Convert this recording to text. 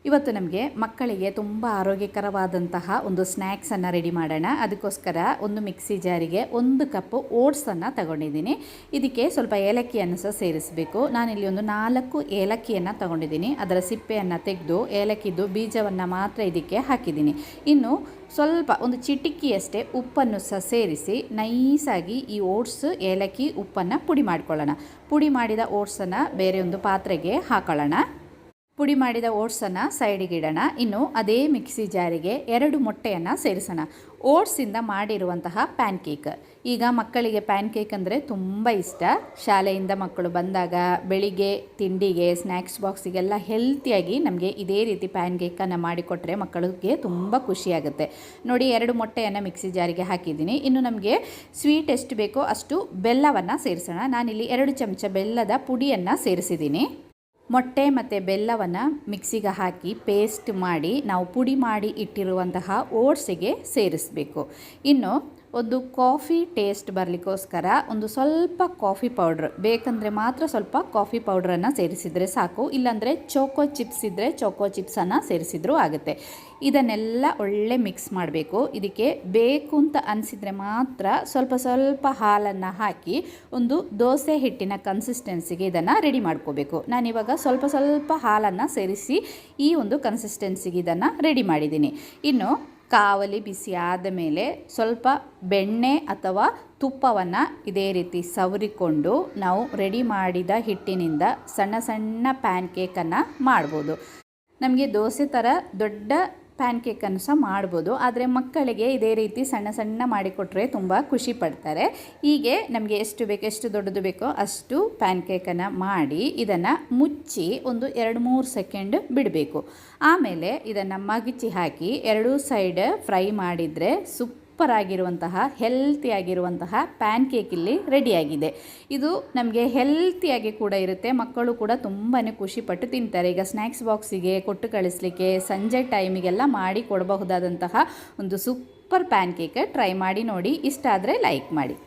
ಇವತ್ತು ನಮಗೆ ಮಕ್ಕಳಿಗೆ ತುಂಬ ಆರೋಗ್ಯಕರವಾದಂತಹ ಒಂದು ಸ್ನ್ಯಾಕ್ಸನ್ನು ರೆಡಿ ಮಾಡೋಣ. ಅದಕ್ಕೋಸ್ಕರ ಒಂದು ಮಿಕ್ಸಿ ಜಾರಿಗೆ 1 ಕಪ್ ಓಟ್ಸನ್ನು ತಗೊಂಡಿದ್ದೀನಿ. ಇದಕ್ಕೆ ಸ್ವಲ್ಪ ಏಲಕ್ಕಿಯನ್ನು ಸಹ ಸೇರಿಸಬೇಕು. ನಾನಿಲ್ಲಿ ಒಂದು 4 ಏಲಕ್ಕಿಯನ್ನು ತಗೊಂಡಿದ್ದೀನಿ. ಅದರ ಸಿಪ್ಪೆಯನ್ನು ತೆಗೆದು ಏಲಕ್ಕಿದು ಬೀಜವನ್ನು ಮಾತ್ರ ಇದಕ್ಕೆ ಹಾಕಿದ್ದೀನಿ. ಇನ್ನು ಸ್ವಲ್ಪ ಒಂದು ಚಿಟಿಕಿಯಷ್ಟೇ ಉಪ್ಪನ್ನು ಸಹ ಸೇರಿಸಿ ನೈಸಾಗಿ ಈ ಓಟ್ಸ್ ಏಲಕ್ಕಿ ಉಪ್ಪನ್ನು ಪುಡಿ ಮಾಡ್ಕೊಳ್ಳೋಣ. ಪುಡಿ ಮಾಡಿದ ಓಟ್ಸನ್ನು ಬೇರೆ ಒಂದು ಪಾತ್ರೆಗೆ ಹಾಕೊಳ್ಳೋಣ. ಪುಡಿ ಮಾಡಿದ ಓಟ್ಸನ್ನು ಸೈಡಿಗೆ ಇಡೋಣ. ಇನ್ನು ಅದೇ ಮಿಕ್ಸಿ ಜಾರಿಗೆ 2 ಮೊಟ್ಟೆಯನ್ನು ಸೇರಿಸೋಣ. ಓಟ್ಸಿಂದ ಮಾಡಿರುವಂತಹ ಪ್ಯಾನ್ ಕೇಕ್. ಈಗ ಮಕ್ಕಳಿಗೆ ಪ್ಯಾನ್ ಕೇಕ್ ಅಂದರೆ ತುಂಬ ಇಷ್ಟ. ಶಾಲೆಯಿಂದ ಮಕ್ಕಳು ಬಂದಾಗ ಬೆಳಿಗ್ಗೆ ತಿಂಡಿಗೆ ಸ್ನ್ಯಾಕ್ಸ್ ಬಾಕ್ಸಿಗೆಲ್ಲ ಹೆಲ್ತಿಯಾಗಿ ನಮಗೆ ಇದೇ ರೀತಿ ಪ್ಯಾನ್ ಕೇಕನ್ನು ಮಾಡಿಕೊಟ್ರೆ ಮಕ್ಕಳಿಗೆ ತುಂಬ ಖುಷಿಯಾಗುತ್ತೆ. ನೋಡಿ, 2 ಮೊಟ್ಟೆಯನ್ನು ಮಿಕ್ಸಿ ಜಾರಿಗೆ ಹಾಕಿದ್ದೀನಿ. ಇನ್ನು ನಮಗೆ ಸ್ವೀಟ್ ಎಷ್ಟು ಬೇಕೋ ಅಷ್ಟು ಬೆಲ್ಲವನ್ನು ಸೇರಿಸೋಣ. ನಾನಿಲ್ಲಿ 2 ಚಮಚ ಬೆಲ್ಲದ ಪುಡಿಯನ್ನು ಸೇರಿಸಿದ್ದೀನಿ. ಮೊಟ್ಟೆ ಮತ್ತು ಬೆಲ್ಲವನ್ನು ಮಿಕ್ಸಿಗೆ ಹಾಕಿ ಪೇಸ್ಟ್ ಮಾಡಿ ನಾವು ಪುಡಿ ಮಾಡಿ ಇಟ್ಟಿರುವಂತಹ ಓಟ್ಸಿಗೆ ಸೇರಿಸಬೇಕು. ಇನ್ನು ಒಂದು ಕಾಫಿ ಟೇಸ್ಟ್ ಬರಲಿಕ್ಕೋಸ್ಕರ ಒಂದು ಸ್ವಲ್ಪ ಕಾಫಿ ಪೌಡ್ರ್ ಬೇಕಂದರೆ ಮಾತ್ರ ಸ್ವಲ್ಪ ಕಾಫಿ ಪೌಡ್ರನ್ನು ಸೇರಿಸಿದರೆ ಸಾಕು. ಇಲ್ಲಾಂದರೆ ಚೋಕೋ ಚಿಪ್ಸ್ ಇದ್ದರೆ ಚೋಕೋ ಚಿಪ್ಸನ್ನು ಸೇರಿಸಿದ್ರೂ ಆಗುತ್ತೆ. ಇದನ್ನೆಲ್ಲ ಒಳ್ಳೆ ಮಿಕ್ಸ್ ಮಾಡಬೇಕು. ಇದಕ್ಕೆ ಬೇಕು ಅಂತ ಅನಿಸಿದರೆ ಮಾತ್ರ ಸ್ವಲ್ಪ ಸ್ವಲ್ಪ ಹಾಲನ್ನು ಹಾಕಿ ಒಂದು ದೋಸೆ ಹಿಟ್ಟಿನ ಕನ್ಸಿಸ್ಟೆನ್ಸಿಗೆ ಇದನ್ನು ರೆಡಿ ಮಾಡ್ಕೋಬೇಕು. ನಾನಿವಾಗ ಸ್ವಲ್ಪ ಸ್ವಲ್ಪ ಹಾಲನ್ನು ಸೇರಿಸಿ ಈ ಒಂದು ಕನ್ಸಿಸ್ಟೆನ್ಸಿಗೆ ಇದನ್ನು ರೆಡಿ ಮಾಡಿದ್ದೀನಿ. ಇನ್ನು ಕಾವಲಿ ಬಿಸಿ ಆದ ಮೇಲೆ ಸ್ವಲ್ಪ ಬೆಣ್ಣೆ ಅಥವಾ ತುಪ್ಪವನ್ನು ಇದೇ ರೀತಿ ಸವರಿಕೊಂಡು ನಾವು ರೆಡಿ ಮಾಡಿದ ಹಿಟ್ಟಿನಿಂದ ಸಣ್ಣ ಸಣ್ಣ ಪ್ಯಾನ್ ಕೇಕನ್ನು ಮಾಡ್ಬೋದು. ನಮಗೆ ದೋಸೆ ಥರ ದೊಡ್ಡ ಪ್ಯಾನ್ ಕೇಕನ್ನು ಸಹ ಮಾಡ್ಬೋದು. ಆದರೆ ಮಕ್ಕಳಿಗೆ ಇದೇ ರೀತಿ ಸಣ್ಣ ಸಣ್ಣ ಮಾಡಿಕೊಟ್ರೆ ತುಂಬ ಖುಷಿ ಪಡ್ತಾರೆ. ಹೀಗೆ ನಮಗೆ ಎಷ್ಟು ಬೇಕೋ ಎಷ್ಟು ದೊಡ್ಡದು ಬೇಕೋ ಅಷ್ಟು ಪ್ಯಾನ್ ಕೇಕನ್ನು ಮಾಡಿ ಇದನ್ನು ಮುಚ್ಚಿ ಒಂದು 2-3 ಸೆಕೆಂಡ್ ಬಿಡಬೇಕು. ಆಮೇಲೆ ಇದನ್ನು ಮಗಚಿ ಹಾಕಿ 2 ಸೈಡ್ ಫ್ರೈ ಮಾಡಿದರೆ ಸೂಪರಾಗಿರುವಂತಹ ಹೆಲ್ತಿಯಾಗಿರುವಂತಹ ಪ್ಯಾನ್ ಕೇಕ್ ಇಲ್ಲಿ ರೆಡಿಯಾಗಿದೆ. ಇದು ನಮಗೆ ಹೆಲ್ತಿಯಾಗಿ ಕೂಡ ಇರುತ್ತೆ. ಮಕ್ಕಳು ಕೂಡ ತುಂಬಾ ಖುಷಿಪಟ್ಟು ತಿಂತಾರೆ. ಈಗ ಸ್ನ್ಯಾಕ್ಸ್ ಬಾಕ್ಸಿಗೆ ಕೊಟ್ಟು ಕಳಿಸ್ಲಿಕ್ಕೆ ಸಂಜೆ ಟೈಮಿಗೆಲ್ಲ ಮಾಡಿ ಕೊಡಬಹುದಾದಂತಹ ಒಂದು ಸೂಪರ್ ಪ್ಯಾನ್ ಕೇಕ್ ಟ್ರೈ ಮಾಡಿ ನೋಡಿ. ಇಷ್ಟ ಆದರೆ ಲೈಕ್ ಮಾಡಿ.